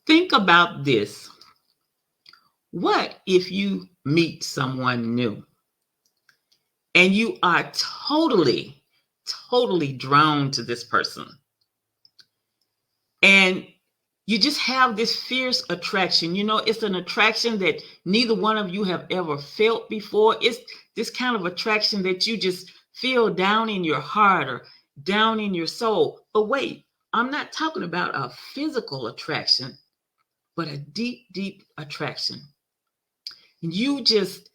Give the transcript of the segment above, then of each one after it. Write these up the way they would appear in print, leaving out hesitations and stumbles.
Think about this. What if you meet someone new and you are totally drawn to this person? And you just have this fierce attraction. It's an attraction that neither one of you have ever felt before. It's this kind of attraction that you just feel down in your heart or down in your soul. But wait, I'm not talking about a physical attraction, but a deep attraction. You just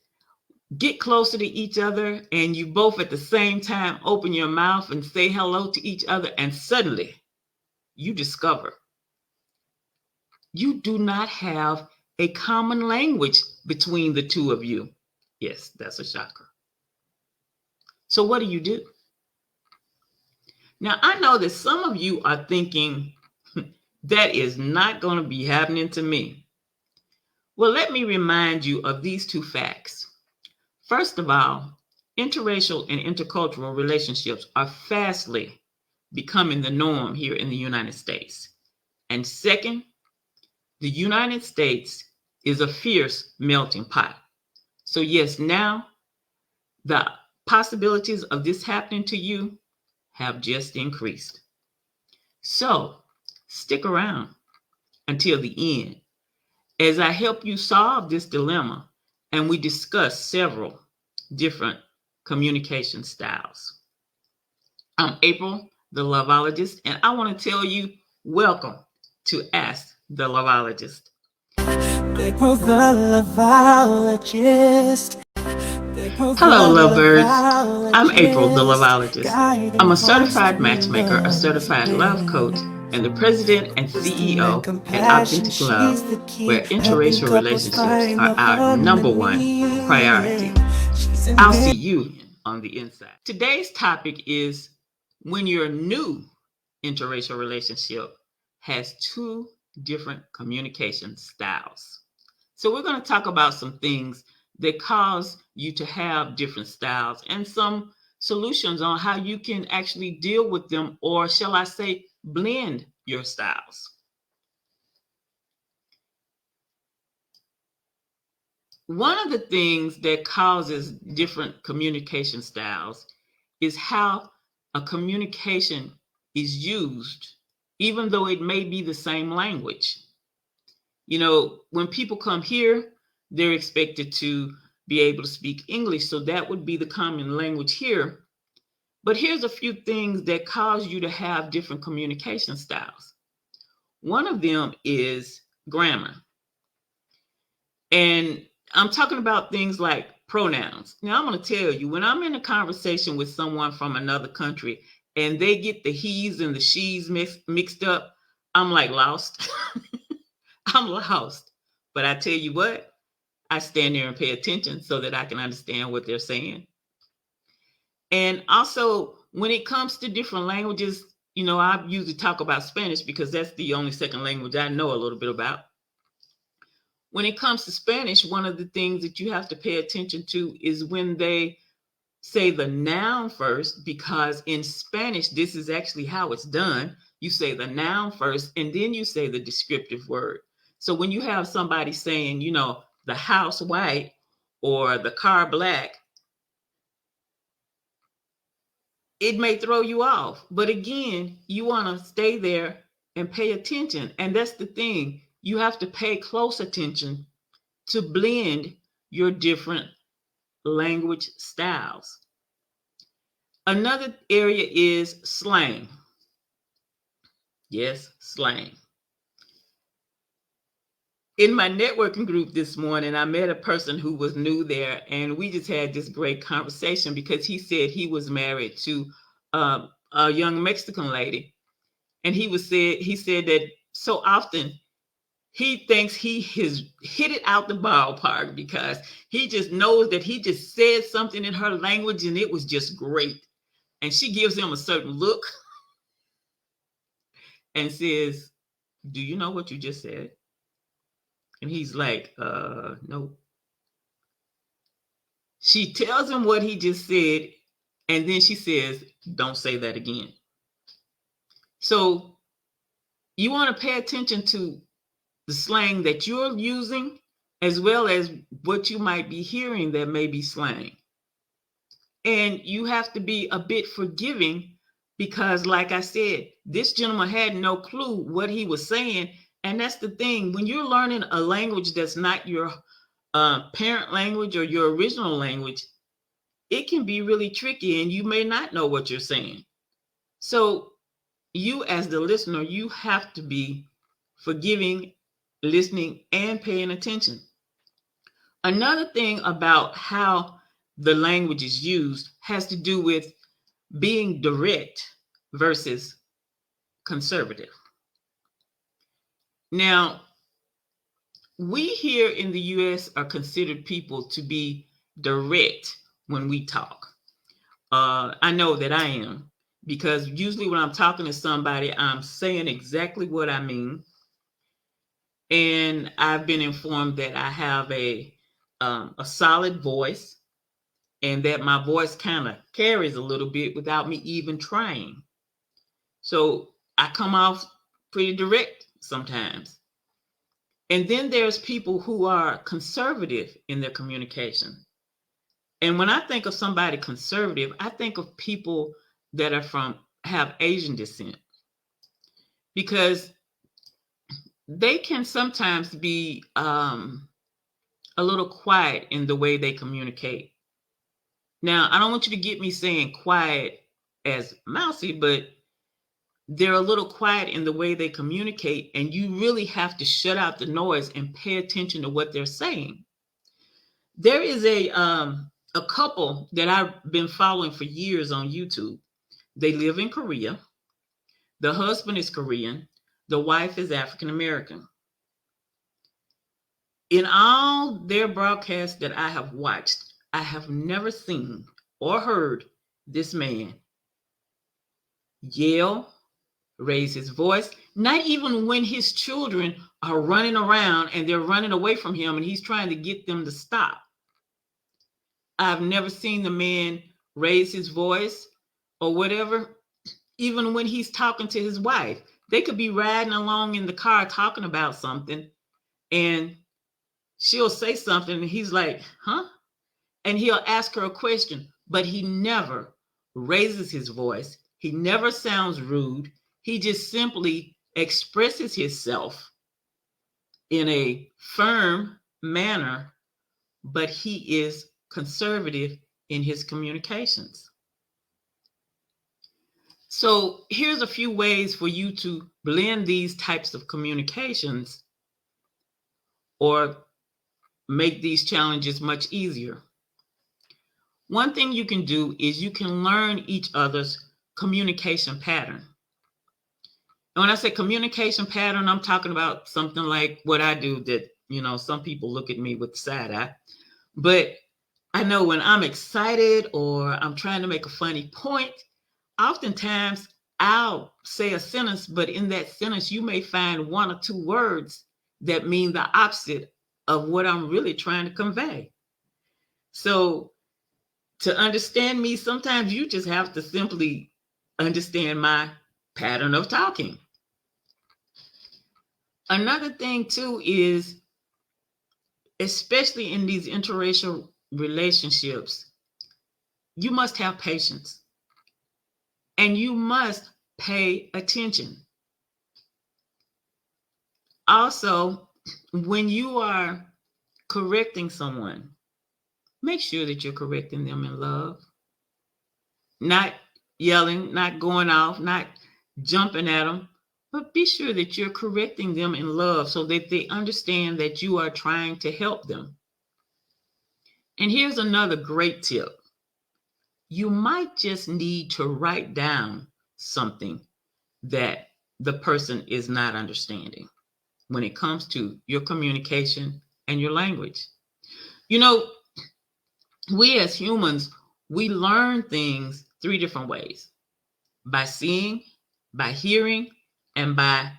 get closer to each other and you both at the same time open your mouth and say hello to each other, and suddenly you discover you do not have a common language between the two of you. Yes, that's a shocker. So what do? Now, I know that some of you are thinking, that is not going to be happening to me. Well, let me remind you of these two facts. First of all, interracial and intercultural relationships are fastly becoming the norm here in the United States. And second, the United States is a fierce melting pot. So yes, now the possibilities of this happening to you have just increased. So stick around until the end as I help you solve this dilemma and we discuss several different communication styles. I'm April, the LOVEologist, and I want to tell you, welcome to Ask the LOVEologist. April the LOVEologist. Hello, lovebirds. I'm April, the LOVEologist. I'm a certified matchmaker, a certified love coach, and the president and CEO at AuthentiQ LOVE, where interracial relationships are our number one priority. I'll see you on the inside. Today's topic is when your new interracial relationship has two different communication styles. So we're going to talk about some things that cause you to have different styles and some solutions on how you can actually deal with them, or shall I say, blend your styles. One of the things that causes different communication styles is how a communication is used, even though it may be the same language. When people come here, they're expected to be able to speak English, so that would be the common language here. But here's a few things that cause you to have different communication styles. One of them is grammar. And I'm talking about things like pronouns. Now, I'm going to tell you, when I'm in a conversation with someone from another country and they get the he's and the she's mixed up, I'm like lost. I'm lost. But I tell you what, I stand there and pay attention so that I can understand what they're saying. And also, when it comes to different languages, I usually talk about Spanish because that's the only second language I know a little bit about. When it comes to Spanish, one of the things that you have to pay attention to is when they say the noun first, because in Spanish, this is actually how it's done. You say the noun first, and then you say the descriptive word. So when you have somebody saying, the house white or the car black, it may throw you off. But again, you want to stay there and pay attention. And that's the thing. You have to pay close attention to blend your different language styles. Another area is slang. Yes, slang. In my networking group this morning, I met a person who was new there, and we just had this great conversation because he said he was married to a young Mexican lady, and he said that so often he thinks he has hit it out the ballpark because he just knows that he just said something in her language and it was just great, and she gives him a certain look and says, "Do you know what you just said?" And he's like, no. She tells him what he just said, and then she says, "Don't say that again." So you want to pay attention to the slang that you're using, as well as what you might be hearing that may be slang. And you have to be a bit forgiving because, like I said, this gentleman had no clue what he was saying. And that's the thing. When you're learning a language that's not your parent language or your original language, it can be really tricky and you may not know what you're saying. So you, as the listener, you have to be forgiving, listening, and paying attention. Another thing about how the language is used has to do with being direct versus conservative. Now, we here in the US are considered people to be direct when we talk. I know that I am, because usually when I'm talking to somebody, I'm saying exactly what I mean. And I've been informed that I have a solid voice, and that my voice kind of carries a little bit without me even trying. So I come off pretty direct sometimes. And then there's people who are conservative in their communication. And when I think of somebody conservative, I think of people that have Asian descent, because they can sometimes be a little quiet in the way they communicate. Now, I don't want you to get me saying quiet as mousy, but they're a little quiet in the way they communicate, and you really have to shut out the noise and pay attention to what they're saying. There is a couple that I've been following for years on YouTube. They live in Korea. The husband is Korean. The wife is African American. In all their broadcasts that I have watched, I have never seen or heard this man yell, raise his voice, not even when his children are running around and they're running away from him and he's trying to get them to stop. I've never seen the man raise his voice or whatever, even when he's talking to his wife. They could be riding along in the car talking about something, and she'll say something and he's like, huh? And he'll ask her a question, but he never raises his voice. He never sounds rude. He just simply expresses himself in a firm manner, but he is conservative in his communications. So here's a few ways for you to blend these types of communications or make these challenges much easier. One thing you can do is you can learn each other's communication pattern. And when I say communication pattern, I'm talking about something like what I do that, some people look at me with side eye. But I know when I'm excited or I'm trying to make a funny point, oftentimes I'll say a sentence, but in that sentence, you may find one or two words that mean the opposite of what I'm really trying to convey. So to understand me, sometimes you just have to simply understand my pattern of talking. Another thing too is, especially in these interracial relationships, you must have patience and you must pay attention. Also, when you are correcting someone, make sure that you're correcting them in love, not yelling, not going off, not jumping at them, but be sure that you're correcting them in love so that they understand that you are trying to help them. And here's another great tip. You might just need to write down something that the person is not understanding when it comes to your communication and your language. We as humans, we learn things three different ways: by seeing, by hearing, and by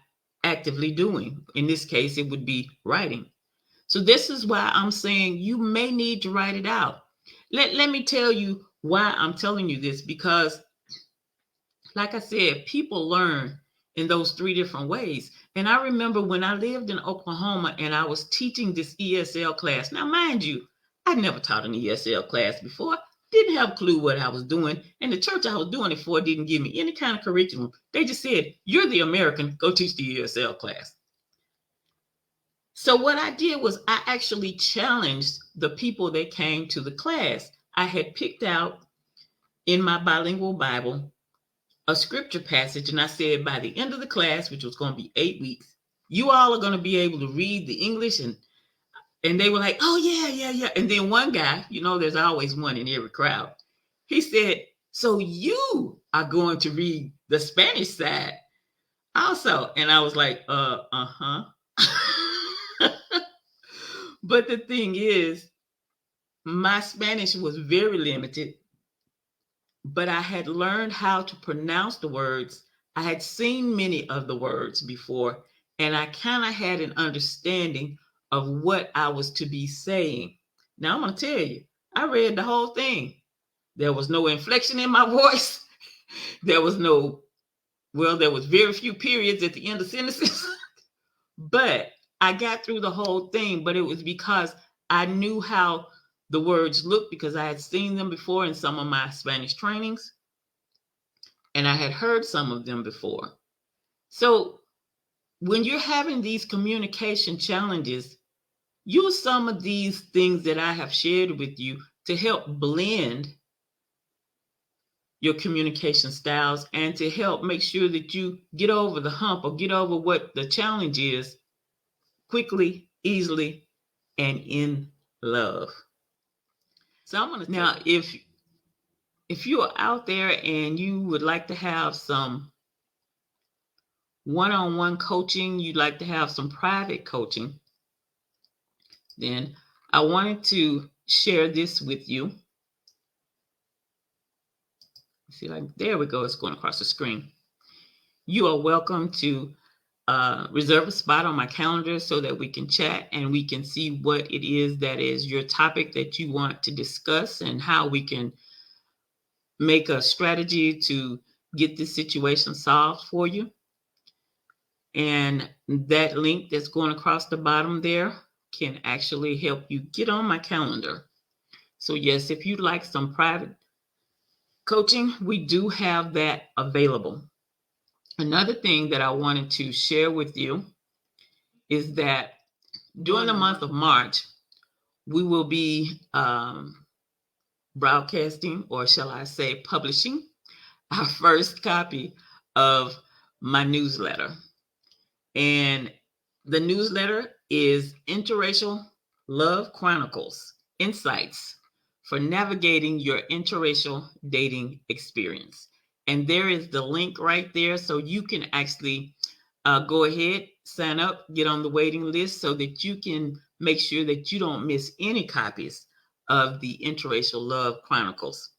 actively doing. In this case, it would be writing. So this is why I'm saying you may need to write it out. Let me tell you why I'm telling you this, because like I said, people learn in those three different ways. And I remember when I lived in Oklahoma and I was teaching this ESL class. Now, mind you, I never taught an ESL class before. Didn't have a clue what I was doing. And the church I was doing it for didn't give me any kind of curriculum. They just said, "You're the American, go teach the ESL class." So what I did was I actually challenged the people that came to the class. I had picked out in my bilingual Bible a scripture passage, and I said, by the end of the class, which was going to be 8 weeks, you all are going to be able to read the English. And they were like, "Oh, yeah. And then one guy, there's always one in every crowd. He said, "So you are going to read the Spanish side also?" And I was like, uh-huh. But the thing is, my Spanish was very limited, but I had learned how to pronounce the words. I had seen many of the words before, and I kind of had an understanding of what I was to be saying. Now, I'm going to tell you, I read the whole thing. There was no inflection in my voice. There was there was very few periods at the end of sentences. But I got through the whole thing, but it was because I knew how the words looked because I had seen them before in some of my Spanish trainings, and I had heard some of them before. So when you're having these communication challenges, use some of these things that I have shared with you to help blend your communication styles and to help make sure that you get over the hump or get over what the challenge is quickly, easily, and in love. So I'm gonna now, if you are out there and you would like to have some one-on-one coaching, you'd like to have some private coaching, then I wanted to share this with you. See, like, there we go. It's going across the screen. You are welcome to reserve a spot on my calendar so that we can chat and we can see what it is that is your topic that you want to discuss and how we can make a strategy to get this situation solved for you. And that link that's going across the bottom there can actually help you get on my calendar. So yes, if you'd like some private coaching, we do have that available. Another thing that I wanted to share with you is that during the month of March, we will be broadcasting, or shall I say, publishing our first copy of my newsletter. And the newsletter is Interracial Love Chronicles Insights for Navigating Your Interracial Dating Experience. And there is the link right there, so you can actually go ahead, sign up, get on the waiting list so that you can make sure that you don't miss any copies of the Interracial Love Chronicles.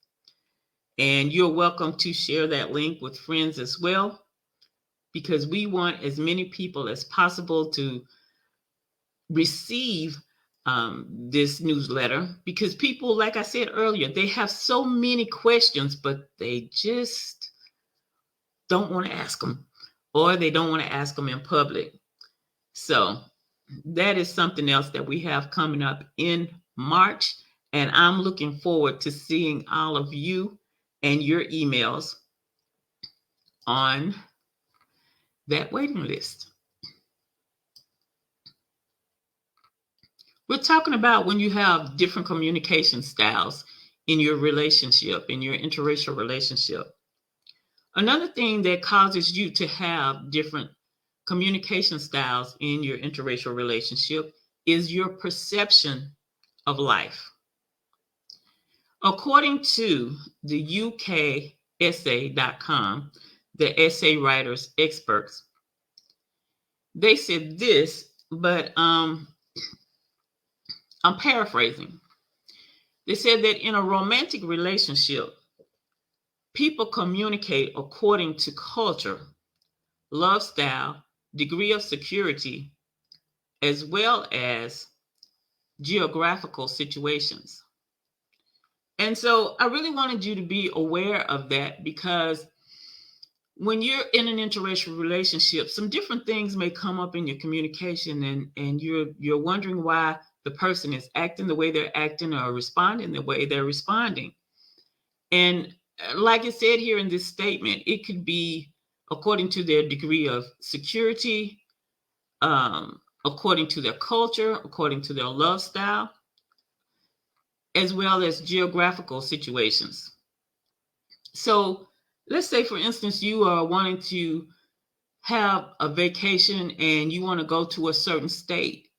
And you're welcome to share that link with friends as well, because we want as many people as possible to receive this newsletter, because people, like I said earlier, they have so many questions, but they just don't want to ask them, or they don't want to ask them in public. So that is something else that we have coming up in March, and I'm looking forward to seeing all of you and your emails on that waiting list. We're talking about when you have different communication styles in your relationship, in your interracial relationship. Another thing that causes you to have different communication styles in your interracial relationship is your perception of life. According to the UKessay.com, the essay writers experts, they said this, but I'm paraphrasing. They said that in a romantic relationship, people communicate according to culture, love style, degree of security, as well as geographical situations. And so I really wanted you to be aware of that, because when you're in an interracial relationship, some different things may come up in your communication, and you're wondering why the person is acting the way they're acting or responding the way they're responding. And like it said here in this statement, it could be according to their degree of security, according to their culture, according to their love style, as well as geographical situations. So let's say, for instance, you are wanting to have a vacation and you want to go to a certain state,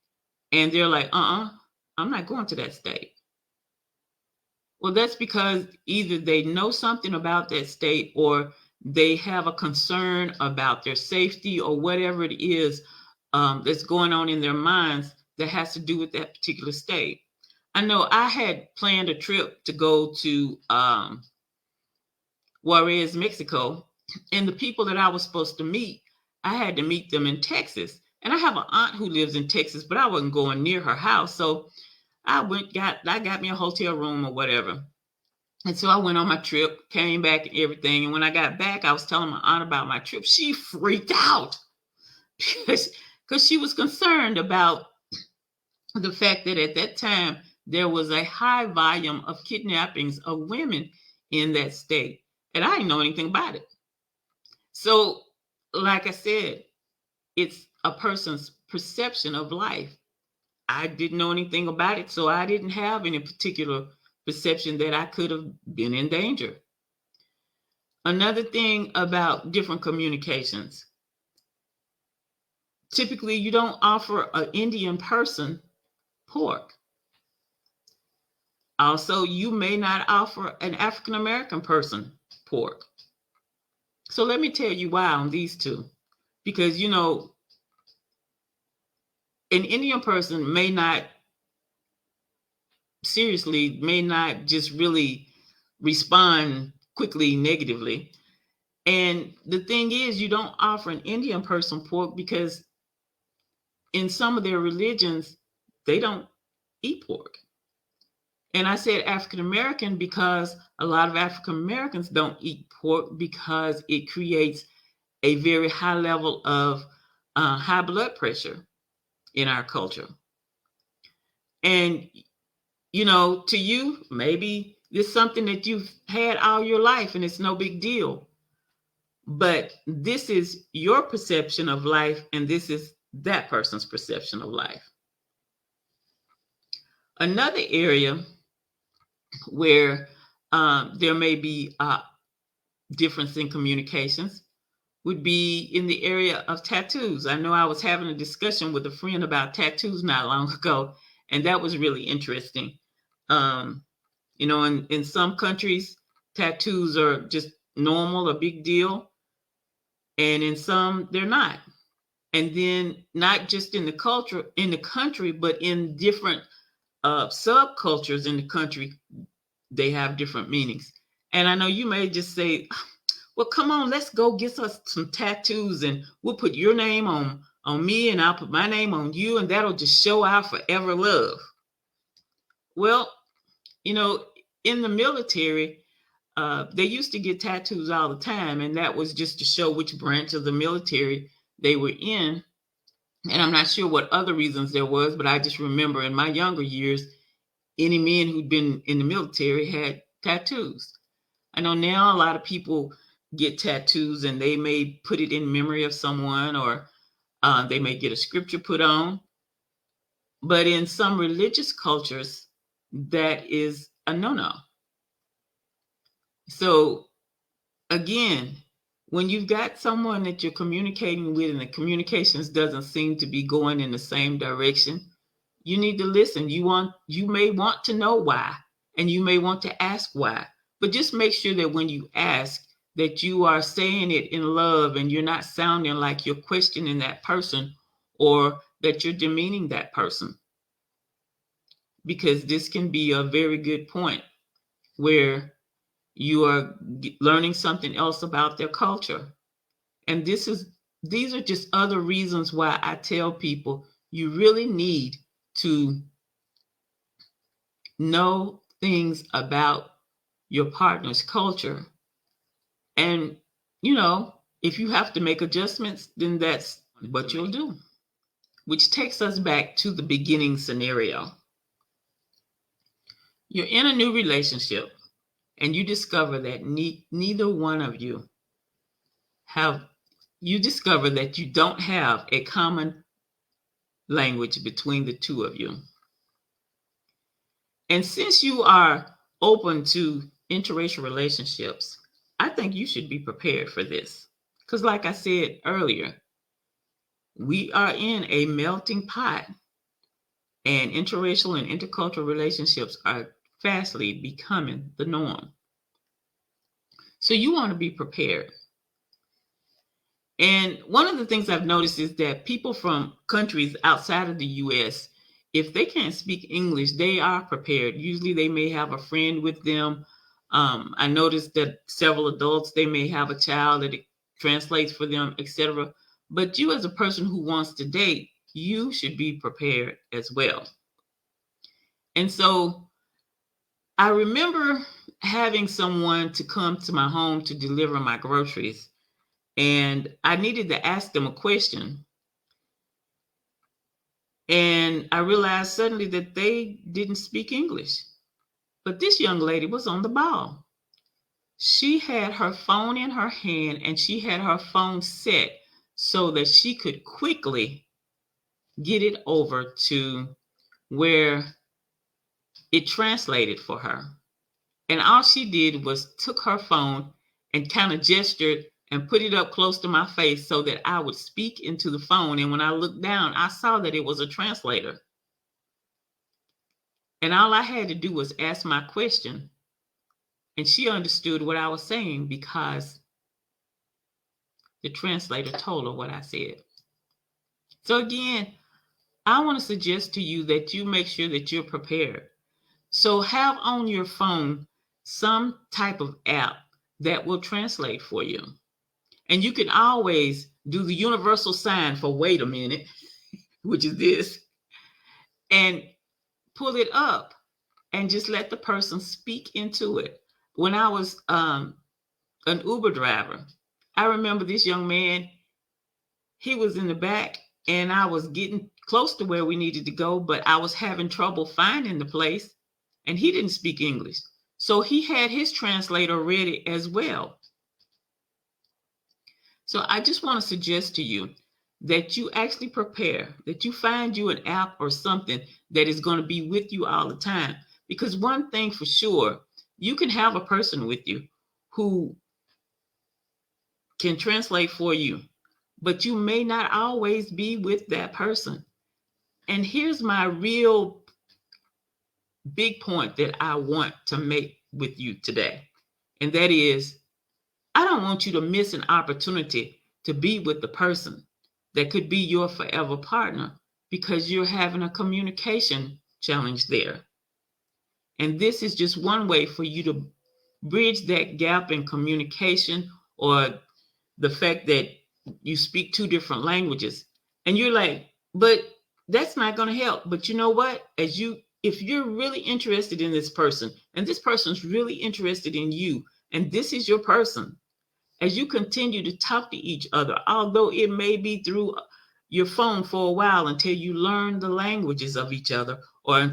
and they're like, I'm not going to that state. Well, that's because either they know something about that state, or they have a concern about their safety, or whatever it is that's going on in their minds that has to do with that particular state. I know I had planned a trip to go to Juarez, Mexico, and the people that I was supposed to meet, I had to meet them in Texas. And I have an aunt who lives in Texas, but I wasn't going near her house. So I got me a hotel room or whatever. And so I went on my trip, came back and everything. And when I got back, I was telling my aunt about my trip. She freaked out because she was concerned about the fact that at that time there was a high volume of kidnappings of women in that state. And I didn't know anything about it. So, like I said, it's a person's perception of life. I didn't know anything about it, so I didn't have any particular perception that I could have been in danger. Another thing about different communications, typically you don't offer an Indian person pork. Also, you may not offer an African American person pork. So let me tell you why on these two. Because, an Indian person may not just really respond quickly negatively. And the thing is, you don't offer an Indian person pork because in some of their religions, they don't eat pork. And I said African American because a lot of African Americans don't eat pork because it creates a very high level of high blood pressure in our culture. And, to you, maybe it's something that you've had all your life and it's no big deal. But this is your perception of life, and this is that person's perception of life. Another area where there may be difference in communications would be in the area of tattoos. I know I was having a discussion with a friend about tattoos not long ago, and that was really interesting. In some countries, tattoos are just normal, a big deal, and in some, they're not. And then not just in the country, but in different subcultures in the country, they have different meanings. And I know you may just say, well, come on, let's go get us some tattoos and we'll put your name on me and I'll put my name on you, and that'll just show our forever love. Well, in the military, they used to get tattoos all the time, and that was just to show which branch of the military they were in. And I'm not sure what other reasons there was, but I just remember in my younger years, any men who'd been in the military had tattoos. I know now a lot of people get tattoos and they may put it in memory of someone, or they may get a scripture put on. But in some religious cultures, that is a no-no. So again, when you've got someone that you're communicating with and the communications doesn't seem to be going in the same direction, you need to listen. You may want to know why, and you may want to ask why, but just make sure that when you ask, that you are saying it in love and you're not sounding like you're questioning that person or that you're demeaning that person. Because this can be a very good point where you are learning something else about their culture. And these are just other reasons why I tell people you really need to know things about your partner's culture. And, If you have to make adjustments, then that's what you'll do. Which takes us back to the beginning scenario. You're in a new relationship and you discover that neither one of you discover that you don't have a common language between the two of you. And since you are open to interracial relationships, I think you should be prepared for this. Because, like I said earlier, we are in a melting pot, and interracial and intercultural relationships are fastly becoming the norm. So, you want to be prepared. And one of the things I've noticed is that people from countries outside of the US, if they can't speak English, they are prepared. Usually they may have a friend with them. I noticed that several adults, they may have a child that it translates for them, etc. But you, as a person who wants to date, you should be prepared as well. And so I remember having someone to come to my home to deliver my groceries. And I needed to ask them a question. And I realized suddenly that they didn't speak English. But this young lady was on the ball. She had her phone in her hand and she had her phone set so that she could quickly get it over to where it translated for her. And all she did was took her phone and kind of gestured and put it up close to my face so that I would speak into the phone. And when I looked down, I saw that it was a translator. And all I had to do was ask my question. And she understood what I was saying because the translator told her what I said. So again, I want to suggest to you that you make sure that you're prepared. So have on your phone some type of app that will translate for you. And you can always do the universal sign for wait a minute, which is this, and pull it up and just let the person speak into it. When I was an Uber driver, I remember this young man, he was in the back and I was getting close to where we needed to go, but I was having trouble finding the place and he didn't speak English. So he had his translator ready as well. So I just want to suggest to you that you actually prepare, that you find you an app or something that is going to be with you all the time. Because one thing for sure, you can have a person with you who can translate for you, but you may not always be with that person. And here's my real big point that I want to make with you today. And that is, I don't want you to miss an opportunity to be with the person that could be your forever partner because you're having a communication challenge there. And this is just one way for you to bridge that gap in communication, or the fact that you speak two different languages. And you're like, but that's not going to help. But you know what? If you're really interested in this person and this person's really interested in you, and this is your person, as you continue to talk to each other, although it may be through your phone for a while until you learn the languages of each other, or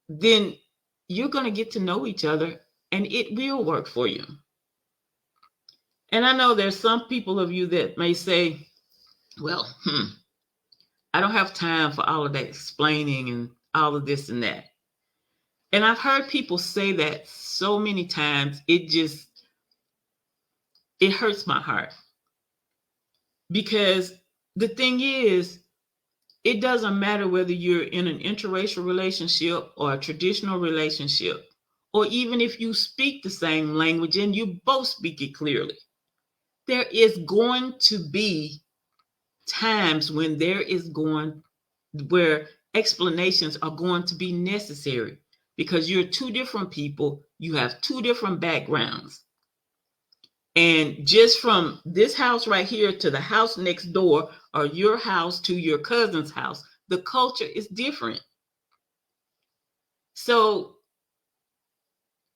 then you're going to get to know each other and it will work for you. And I know there's some people of you that may say, well, I don't have time for all of that explaining and all of this and that. And I've heard people say that so many times, it hurts my heart. Because the thing is, it doesn't matter whether you're in an interracial relationship or a traditional relationship, or even if you speak the same language and you both speak it clearly. There is going to be times when where explanations are going to be necessary because you're two different people, you have two different backgrounds. And just from this house right here to the house next door, or your house to your cousin's house, the culture is different. So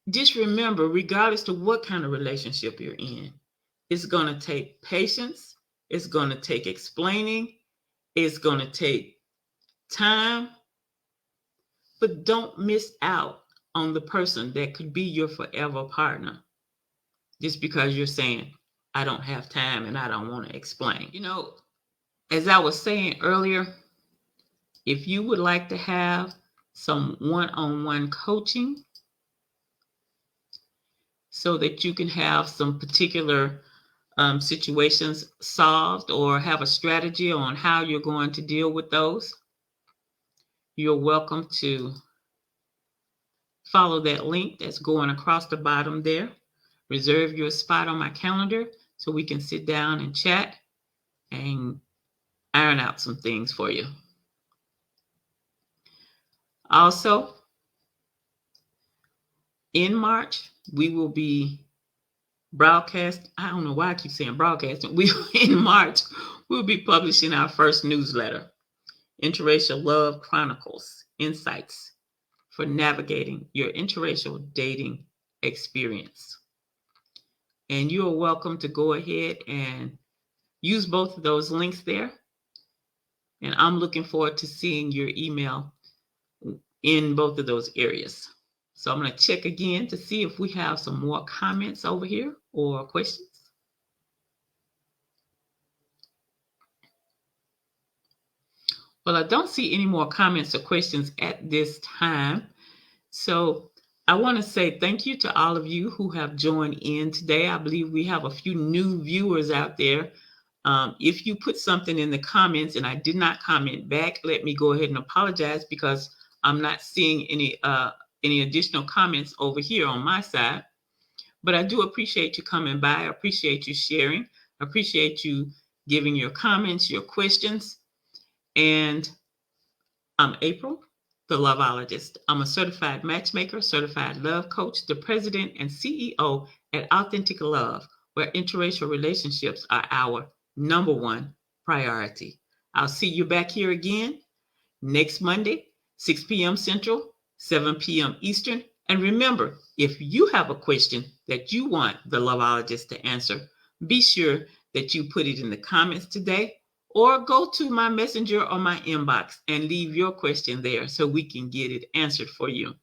just remember, regardless to what kind of relationship you're in, It's going to take patience. It's going to take explaining. It's going to take time. But don't miss out on the person that could be your forever partner just because you're saying, I don't have time and I don't want to explain. As I was saying earlier, if you would like to have some one-on-one coaching so that you can have some particular situations solved or have a strategy on how you're going to deal with those, you're welcome to follow that link that's going across the bottom there. Reserve your spot on my calendar so we can sit down and chat and iron out some things for you. Also, in March, we will be broadcast. I don't know why I keep saying broadcasting. In March, we'll be publishing our first newsletter, Interracial Love Chronicles, Insights for Navigating Your Interracial Dating Experience. And you are welcome to go ahead and use both of those links there. And I'm looking forward to seeing your email in both of those areas. So I'm going to check again to see if we have some more comments over here or questions. Well, I don't see any more comments or questions at this time. So I want to say thank you to all of you who have joined in today. I believe we have a few new viewers out there. If you put something in the comments and I did not comment back, let me go ahead and apologize because I'm not seeing any additional comments over here on my side. But I do appreciate you coming by. I appreciate you sharing. I appreciate you giving your comments, your questions. And I'm April, the LOVEologist. I'm a certified matchmaker, certified love coach, the president and CEO at AuthentiQ LOVE, where interracial relationships are our number one priority. I'll see you back here again next Monday, 6 p.m. Central, 7 p.m. Eastern. And remember, if you have a question that you want the LOVEologist to answer, be sure that you put it in the comments today or go to my messenger or my inbox and leave your question there so we can get it answered for you.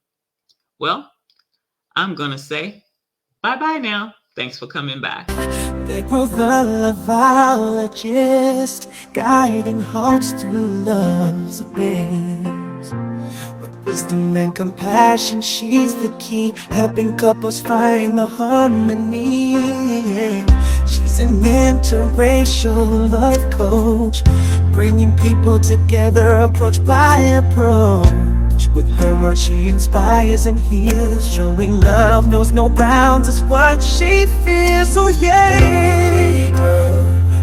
Well, I'm going to say bye-bye now. Thanks for coming by. They were the loveologist, guiding hearts to love's abyss. With wisdom and compassion, she's the key, helping couples find the harmony. She's an interracial love coach, bringing people together approach by approach. With her words she inspires and heals, showing love knows no bounds is what she feels. So yeah,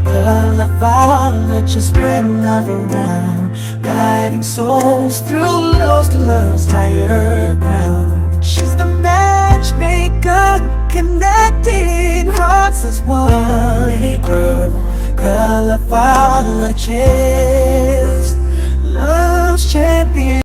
the LOVEologist spread love around, guiding souls through lost love's higher ground. She's the matchmaker, connecting hearts as one. The LOVEologist, love's champion.